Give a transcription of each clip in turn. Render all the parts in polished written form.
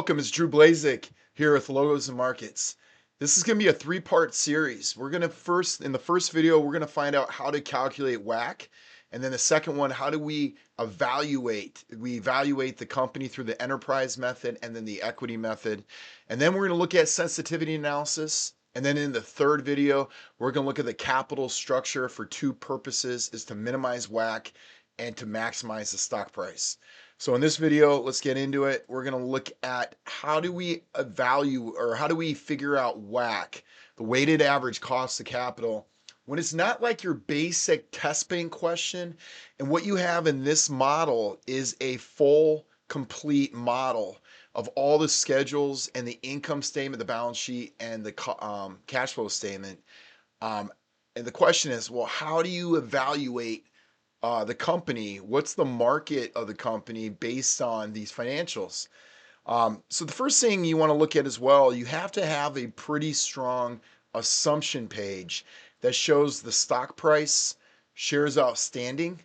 welcome. It's Drew Blazik here with Logos and Markets. This is going to be a three-part series. In the first video, we're going to find out how to calculate WACC. And then the second one, how do we evaluate? We evaluate the company through the enterprise method and then the equity method. And then we're going to look at sensitivity analysis. And then in the third video, we're going to look at the capital structure for two purposes, is to minimize WACC and to maximize the stock price. So in this video, let's get into it. We're going to look at how do we figure out WACC, the weighted average cost of capital, when it's not like your basic test bank question. And what you have in this model is a full, complete model of all the schedules and the income statement, the balance sheet, and the cash flow statement. And the question is, well, how do you evaluate the company? What's the market of the company based on these financials? So the first thing you want to look at as well, you have to have a pretty strong assumption page that shows the stock price, shares outstanding,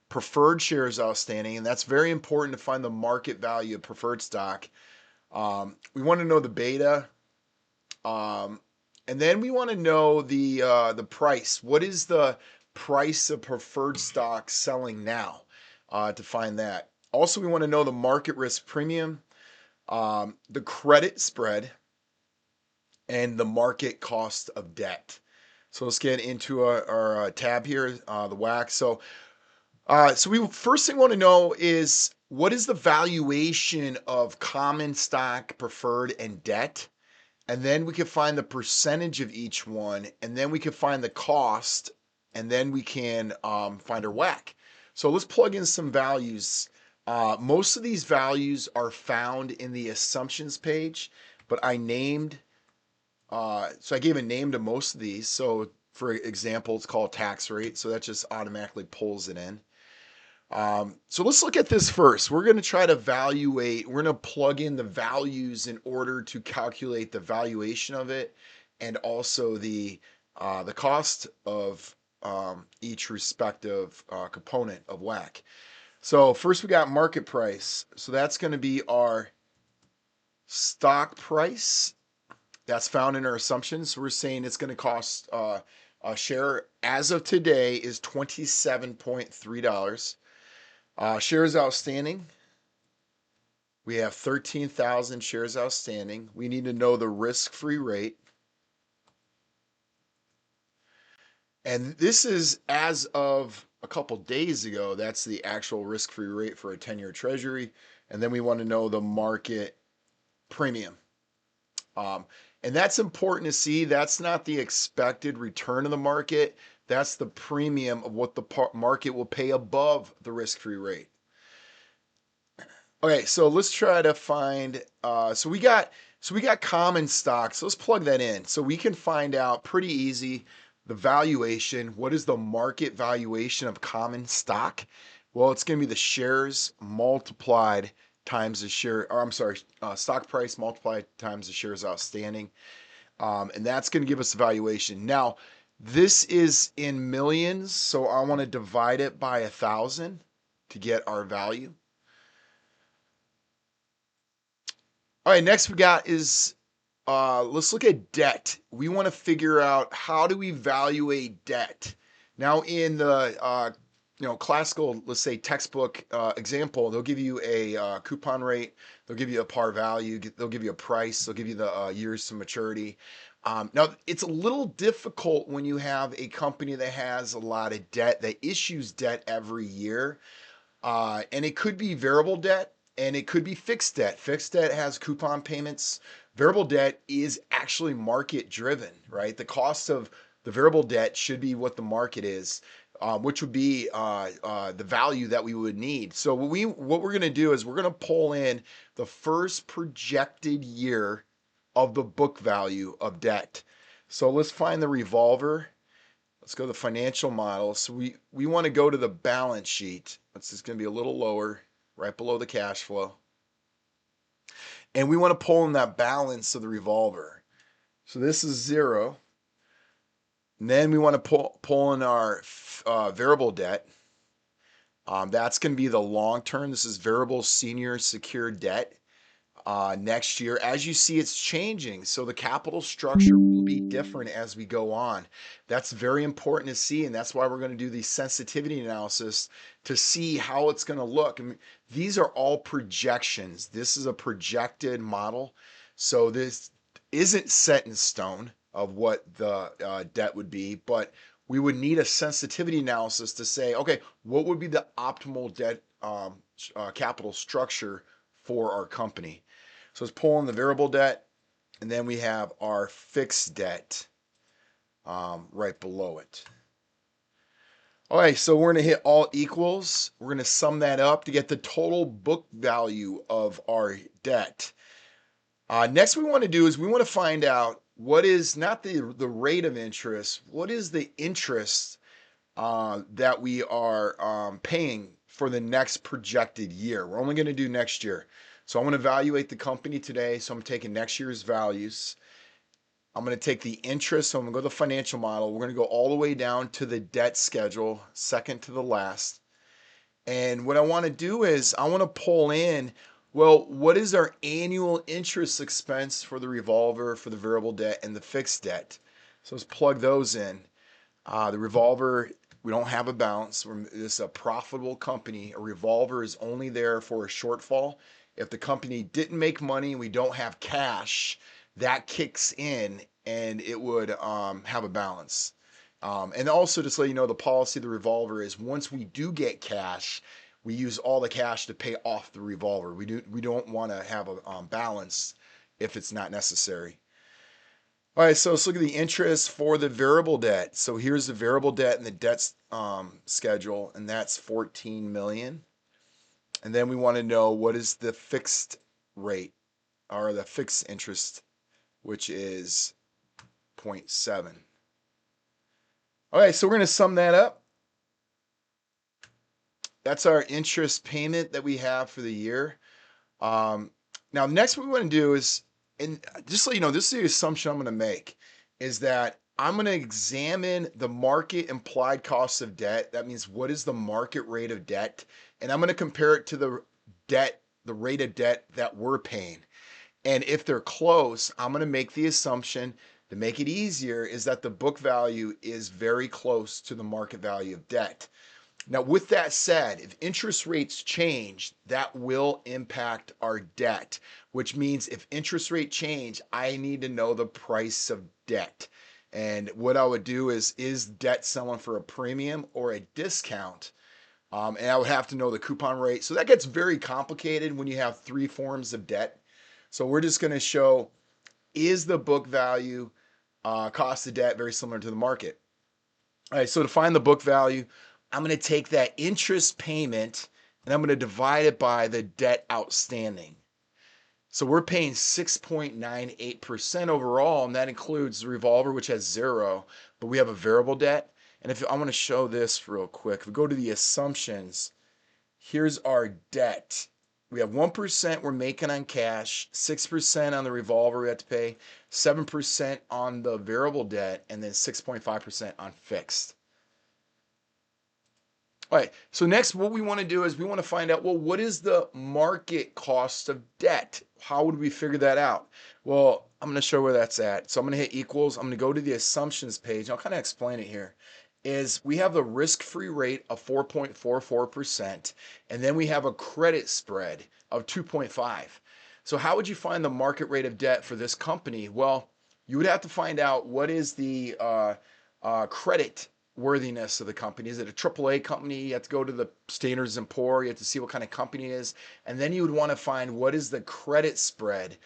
preferred shares outstanding, and that's very important to find the market value of preferred stock. We want to know the beta, and then we want to know the price. What is the price of preferred stock selling now, to find that. Also, we want to know the market risk premium, the credit spread, and the market cost of debt. So let's get into our tab here, the WACC. So we first thing we want to know is, what is the valuation of common stock, preferred, and debt? And then we can find the percentage of each one, and then we can find the cost, and then we can find our WACC. So let's plug in some values. Most of these values are found in the assumptions page, but I gave a name to most of these. So for example, it's called tax rate. So that just automatically pulls it in. So let's look at this first. We're going to try to evaluate, we're going to plug in the values in order to calculate the valuation of it, and also the cost of each respective component of WACC. So first we got market price. So that's going to be our stock price. That's found in our assumptions. So we're saying it's going to cost a share as of today is $27.3. Shares outstanding, we have 13,000 shares outstanding. We need to know the risk-free rate. And this is as of a couple days ago. That's the actual risk-free rate for a 10-year treasury. And then we want to know the market premium. And that's important to see. That's not the expected return of the market. That's the premium of what the market will pay above the risk-free rate. Okay, so let's try to find, so we got common stocks. So let's plug that in. So we can find out pretty easy the valuation. What is the market valuation of common stock? Well, it's going to be the shares multiplied times the stock price multiplied times the shares outstanding. And that's going to give us the valuation. Now, this is in millions, so I want to divide it by 1,000 to get our value. All right, next we got is, let's look at debt. We want to figure out, how do we evaluate debt? Now in the classical, let's say textbook example, they'll give you a coupon rate, they'll give you a par value, they'll give you a price, they'll give you the years to maturity. Now it's a little difficult when you have a company that has a lot of debt, that issues debt every year, and it could be variable debt and it could be fixed debt. Fixed debt has coupon payments. Variable debt is actually market driven, right? The cost of the variable debt should be what the market is. Which would be the value that we would need. So what we're going to do is we're going to pull in the first projected year of the book value of debt. So let's find the revolver. Let's go to the financial model. So we want to go to the balance sheet. This is going to be a little lower, right below the cash flow. And we want to pull in that balance of the revolver. So this is 0. And then we want to pull in our variable debt. That's going to be the long term. This is variable senior secured debt. next year. As you see, it's changing. So the capital structure will be different as we go on. That's very important to see. And that's why we're going to do the sensitivity analysis to see how it's going to look. I mean, these are all projections. This is a projected model. So this isn't set in stone of what the debt would be, but we would need a sensitivity analysis to say, okay, what would be the optimal debt capital structure for our company? So let's pull in the variable debt, and then we have our fixed debt right below it. All right, so we're going to hit all equals. We're going to sum that up to get the total book value of our debt. Next, we want to do is we want to find out what is not the rate of interest, what is the interest that we are paying for the next projected year. We're only going to do next year. So I'm going to evaluate the company today. So I'm taking next year's values. I'm going to take the interest. So I'm going to go to the financial model. We're going to go all the way down to the debt schedule, second to the last. And what I want to do is I want to pull in, well, what is our annual interest expense for the revolver, for the variable debt, and the fixed debt? So let's plug those in. The revolver, we don't have a balance. It's a profitable company. A revolver is only there for a shortfall. If the company didn't make money and we don't have cash, that kicks in and it would have a balance. And also, just to let you know, the policy of the revolver is once we do get cash, we use all the cash to pay off the revolver. We don't want to have a balance if it's not necessary. All right, so let's look at the interest for the variable debt. So here's the variable debt and the debt schedule, and that's 14 million. And then we want to know what is the fixed rate or the fixed interest, which is 0.7. All right, so we're going to sum that up. That's our interest payment that we have for the year. Now, next what we want to do is, and just so you know, this is the assumption I'm going to make, is that I'm going to examine the market implied cost of debt. That means what is the market rate of debt? And I'm going to compare it to the rate of debt that we're paying. And if they're close, I'm going to make the assumption, to make it easier, is that the book value is very close to the market value of debt. Now, with that said, if interest rates change, that will impact our debt, which means if interest rate change, I need to know the price of debt. And what I would do is debt selling for a premium or a discount? And I would have to know the coupon rate. So that gets very complicated when you have three forms of debt. So we're just going to show, is the book value cost of debt very similar to the market? All right, so to find the book value, I'm going to take that interest payment and I'm going to divide it by the debt outstanding. So we're paying 6.98% overall, and that includes the revolver, which has 0, but we have a variable debt. And if I want to show this real quick, if we go to the assumptions, here's our debt. We have 1% we're making on cash, 6% on the revolver we have to pay, 7% on the variable debt, and then 6.5% on fixed. All right, so next what we want to do is we want to find out, well, what is the market cost of debt? How would we figure that out? Well, I'm going to show where that's at. So I'm going to hit equals. I'm going to go to the assumptions page. I'll kind of explain it here. Is we have the risk-free rate of 4.44%, and then we have a credit spread of 2.5. So how would you find the market rate of debt for this company? Well, you would have to find out what is the credit worthiness of the company. Is it a AAA company? You have to go to the Standards and Poor. You have to see what kind of company it is. And then you would want to find what is the credit spread.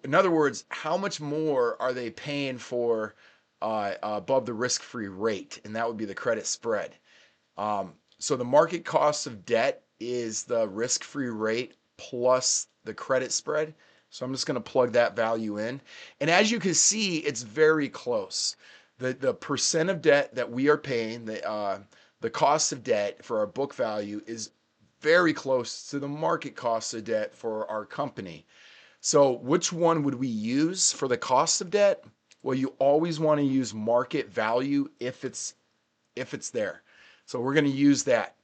In other words, how much more are they paying for above the risk-free rate? And that would be the credit spread. So the market cost of debt is the risk-free rate plus the credit spread. So I'm just going to plug that value in. And as you can see, it's very close. The percent of debt that we are paying, the cost of debt for our book value is very close to the market cost of debt for our company. So which one would we use for the cost of debt? Well, you always want to use market value if it's there. So we're going to use that.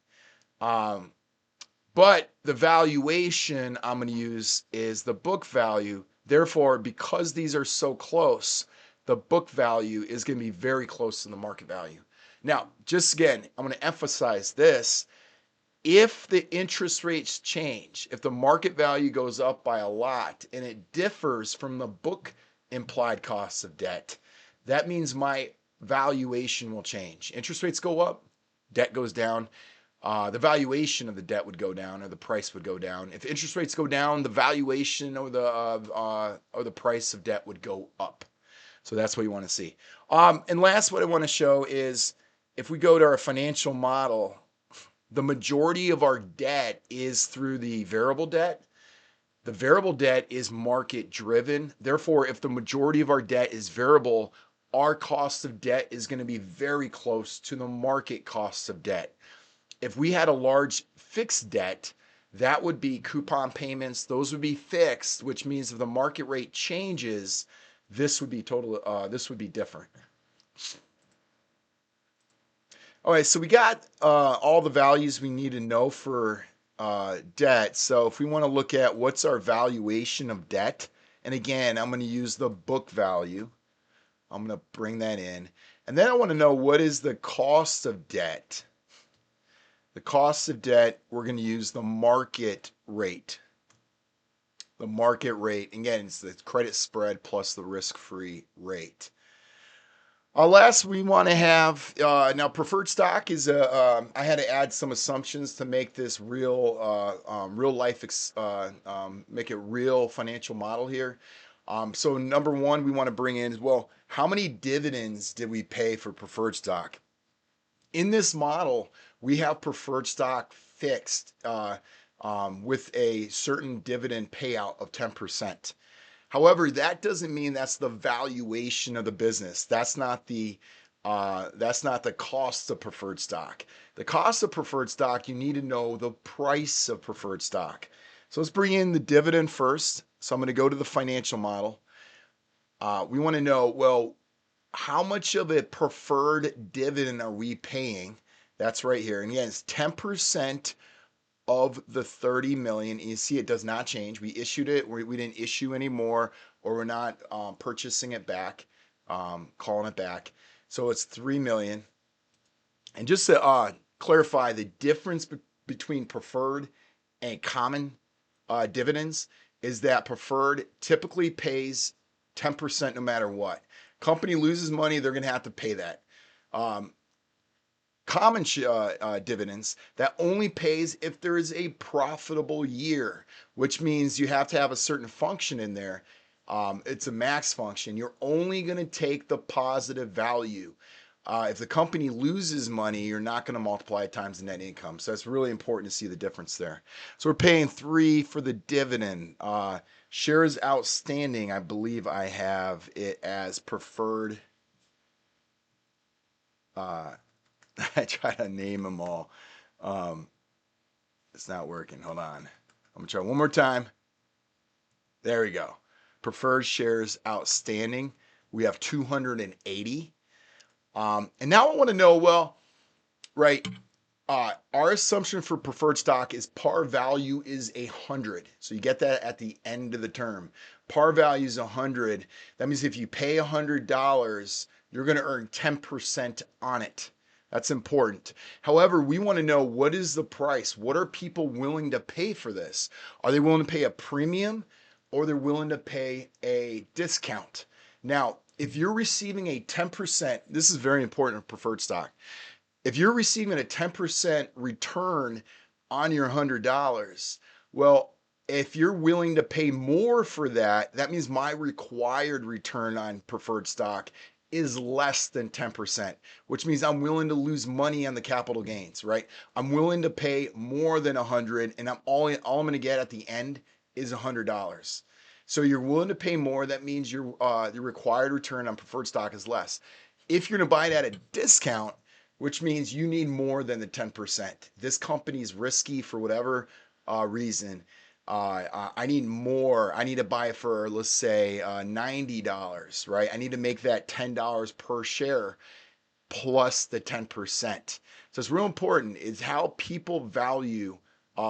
But the valuation I'm going to use is the book value. Therefore, because these are so close, the book value is going to be very close to the market value. Now, just again, I'm going to emphasize this. If the interest rates change, if the market value goes up by a lot and it differs from the book implied costs of debt, that means my valuation will change. Interest rates go up, debt goes down. The valuation of the debt would go down, or the price would go down. If interest rates go down, the valuation or the price of debt would go up. So that's what you want to see. And last, what I want to show is if we go to our financial model, the majority of our debt is through the variable debt. The variable debt is market driven. Therefore, if the majority of our debt is variable, our cost of debt is going to be very close to the market cost of debt. If we had a large fixed debt, that would be coupon payments. Those would be fixed, which means if the market rate changes, this would be different. All right, so we got all the values we need to know for debt. So if we want to look at what's our valuation of debt, and again, I'm going to use the book value. I'm going to bring that in. And then I want to know what is the cost of debt. The cost of debt, we're going to use the market rate. The market rate, again, it's the credit spread plus the risk-free rate. Last, we want to have, now preferred stock is, I had to add some assumptions to make this real life, make it real financial model here. So number one, we want to bring in, well, how many dividends did we pay for preferred stock? In this model, we have preferred stock fixed with a certain dividend payout of 10%. However, that doesn't mean that's the valuation of the business. That's not the cost of preferred stock. The cost of preferred stock, you need to know the price of preferred stock. So let's bring in the dividend first. So I'm going to go to the financial model. We want to know, well, how much of a preferred dividend are we paying? That's right here. And again, it's 10% of the 30 million. And you see it does not change. We issued it. We didn't issue anymore, or we're not purchasing it back, calling it back. So it's 3 million. And just to clarify the difference between preferred and common dividends is that preferred typically pays 10% no matter what. Company loses money, they're going to have to pay that. Common dividends, that only pays if there is a profitable year, which means you have to have a certain function in there. It's a max function. You're only going to take the positive value. If the company loses money, you're not going to multiply it times the net income. So it's really important to see the difference there. So we're paying 3 for the dividend. Shares outstanding, I believe I have it as preferred. I try to name them all. It's not working. Hold on. I'm going to try one more time. There we go. Preferred shares outstanding. We have 280. And now I want to know, well, right, our assumption for preferred stock is par value is 100. So you get that at the end of the term. Par value is 100. That means if you pay $100, you're going to earn 10% on it. That's important. However, we want to know, what is the price? What are people willing to pay for this? Are they willing to pay a premium, or they're willing to pay a discount? Now, if you're receiving a 10%, this is very important in preferred stock. If you're receiving a 10% return on your $100, well, if you're willing to pay more for that, that means my required return on preferred stock is less than 10%, which means I'm willing to lose money on the capital gains, right? I'm willing to pay more than 100, and all I'm going to get at the end is $100. So you're willing to pay more. That means your required return on preferred stock is less. If you're going to buy it at a discount, which means you need more than the 10%. This company is risky for whatever reason. I need more. I need to buy it for, let's say, $90, right? I need to make that $10 per share plus the 10%. So it's real important is how people value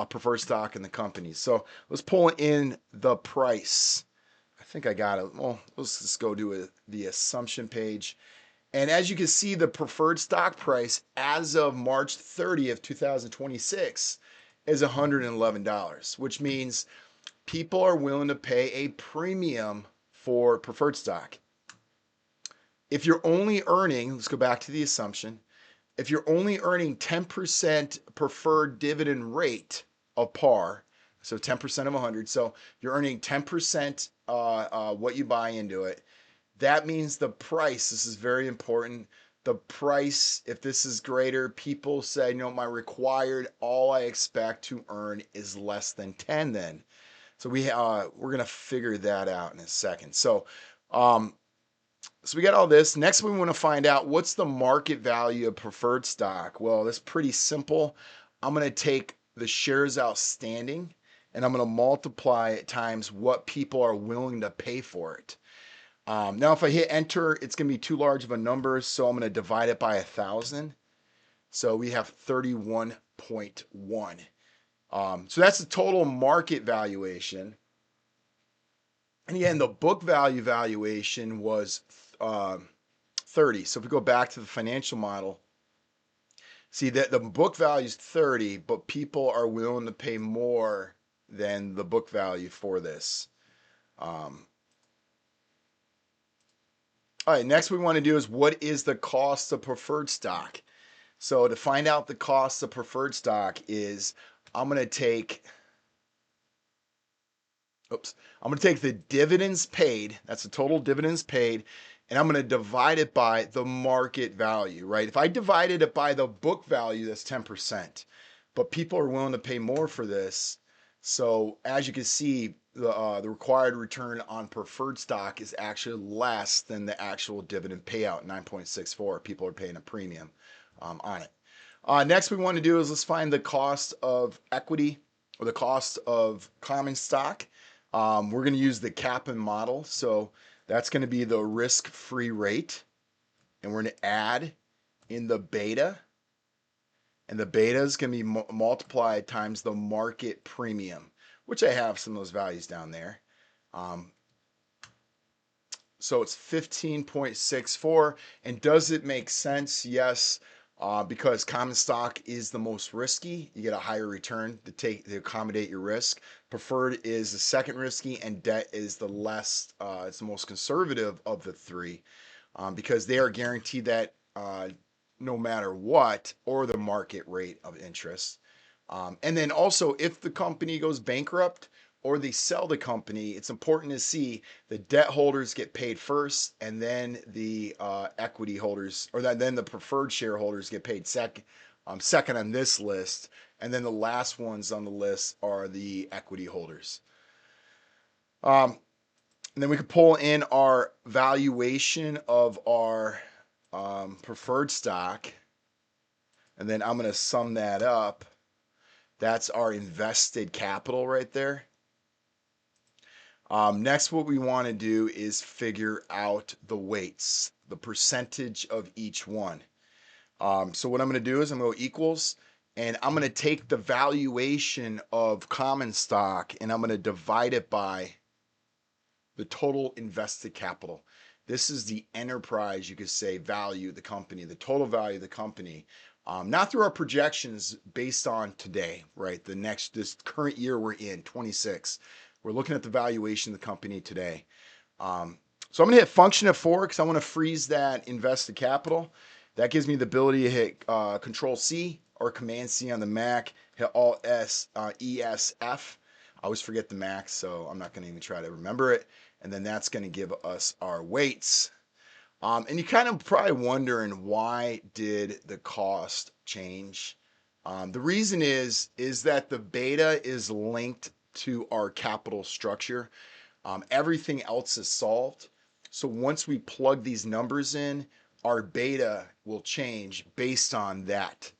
preferred stock in the company. So let's pull in the price. I think I got it. Well, let's just go to the assumption page. And as you can see, the preferred stock price as of March 30th, 2026 is $111, which means people are willing to pay a premium for preferred stock. If you're only earning, let's go back to the assumption, if you're only earning 10% preferred dividend rate of par, so 10% of 100, so you're earning 10% what you buy into it, that means the price, this is very important, the price, if this is greater, people say, my required, all I expect to earn is less than 10 then. So we're going to figure that out in a second. So we got all this. Next, we want to find out what's the market value of preferred stock. Well, that's pretty simple. I'm going to take the shares outstanding and I'm going to multiply it times what people are willing to pay for it. Now, if I hit enter, it's going to be too large of a number, so I'm going to divide it by 1,000. So we have 31.1. So that's the total market valuation. And again, the book value valuation was 30. So if we go back to the financial model, see that the book value is 30, but people are willing to pay more than the book value for this. All right, next we want to do is what is the cost of preferred stock? So to find out the cost of preferred stock is I'm going to take the dividends paid, that's the total dividends paid, and I'm going to divide it by the market value, right? If I divided it by the book value, that's 10%, but people are willing to pay more for this. So as you can see, the required return on preferred stock is actually less than the actual dividend payout, 9.64. People are paying a premium on it. Next we want to do is let's find the cost of equity or the cost of common stock. We're going to use the CAPM model. So that's going to be the risk-free rate. And we're going to add in the beta. And the beta is going to be multiplied times the market premium, which I have some of those values down there. So it's 15.64. And does it make sense? Yes. Because common stock is the most risky. You get a higher return to accommodate your risk. Preferred is the second risky, and debt is the less, it's the most conservative of the three, because they are guaranteed that no matter what, or the market rate of interest. And then also, if the company goes bankrupt or they sell the company, it's important to see the debt holders get paid first, and then the equity holders, or then the preferred shareholders get paid second on this list, and then the last ones on the list are the equity holders. And then we could pull in our valuation of our preferred stock, and then I'm going to sum that up. That's our invested capital right there. Next, what we want to do is figure out the weights, the percentage of each one. So what I'm going to do is I'm going to go equals, and I'm going to take the valuation of common stock and I'm going to divide it by the total invested capital. This is the enterprise, you could say, value of the company, the total value of the company. Not through our projections based on today, right? This current year we're in, 26. We're looking at the valuation of the company today. So I'm going to hit function F4 because I want to freeze that invested capital. That gives me the ability to hit Control C or Command C on the Mac, hit Alt S, ESF. I always forget the Mac, so I'm not going to even try to remember it. And then that's going to give us our weights. And you're kind of probably wondering, why did the cost change? The reason is that the beta is linked to our capital structure. Everything else is solved. So once we plug these numbers in, our beta will change based on that.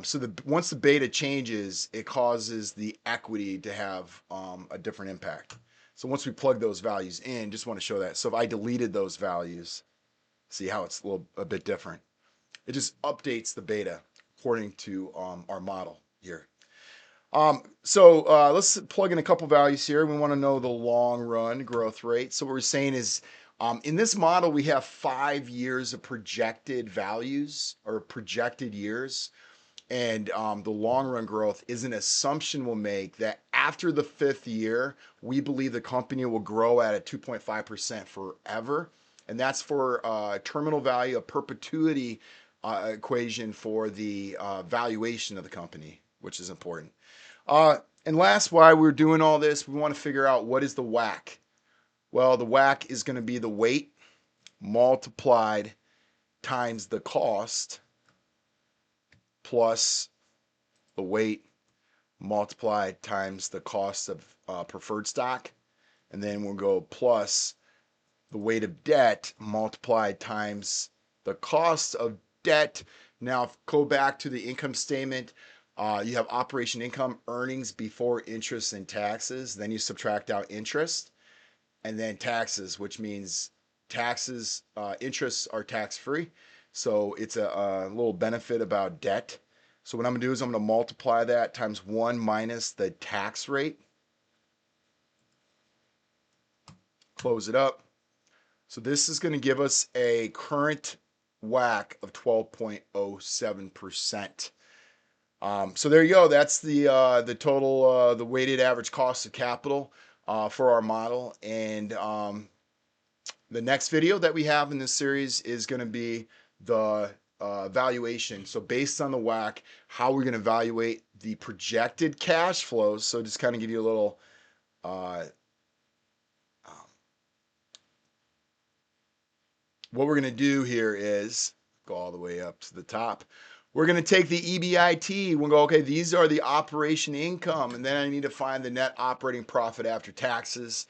So once the beta changes, it causes the equity to have a different impact. So once we plug those values in, just want to show that. So if I deleted those values, see how it's a bit different. It just updates the beta according to our model here. Let's plug in a couple values here. We want to know the long run growth rate. So what we're saying is, in this model, we have 5 years of projected values or projected years. And the long run growth is an assumption we'll make that after the 5th year, we believe the company will grow at a 2.5% forever. And that's for terminal value, a perpetuity equation for the valuation of the company, which is important. And last, why we're doing all this, we want to figure out what is the WACC. Well, the WACC is going to be the weight multiplied times the cost plus the weight multiplied times the cost of preferred stock. And then we'll go plus the weight of debt multiplied times the cost of debt. Now, go back to the income statement. You have operation income, earnings before interest and taxes. Then you subtract out interest and then taxes, which means taxes, interests are tax-free. So it's a little benefit about debt. So what I'm going to do is I'm going to multiply that times 1 minus the tax rate. Close it up. So this is going to give us a current WACC of 12.07%. So there you go. That's the total, the weighted average cost of capital for our model. And the next video that we have in this series is going to be the valuation. So based on the WACC, how we're going to evaluate the projected cash flows. So just kind of give you a little what we're going to do here is go all the way up to the top. We're going to take the EBIT. We'll go, okay, these are the operation income. And then I need to find the net operating profit after taxes.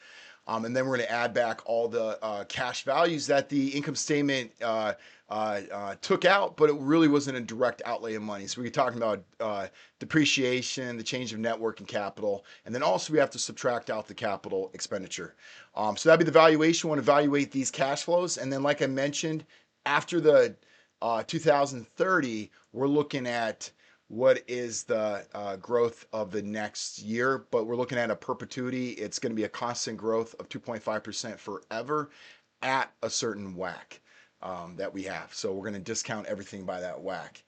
And then we're going to add back all the cash values that the income statement took out, but it really wasn't a direct outlay of money. So we're talking about depreciation, the change of net working capital, and then also we have to subtract out the capital expenditure. So that'd be the valuation. We want to evaluate these cash flows. And then like I mentioned, after the 2030, we're looking at what is the growth of the next year, but we're looking at a perpetuity. It's going to be a constant growth of 2.5% forever at a certain WACC that we have. So we're going to discount everything by that WACC.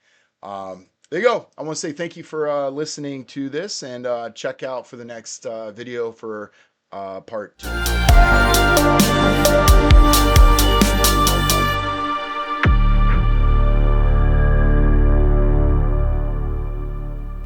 There you go. I want to say thank you for listening to this, and check out for the next video for part 2.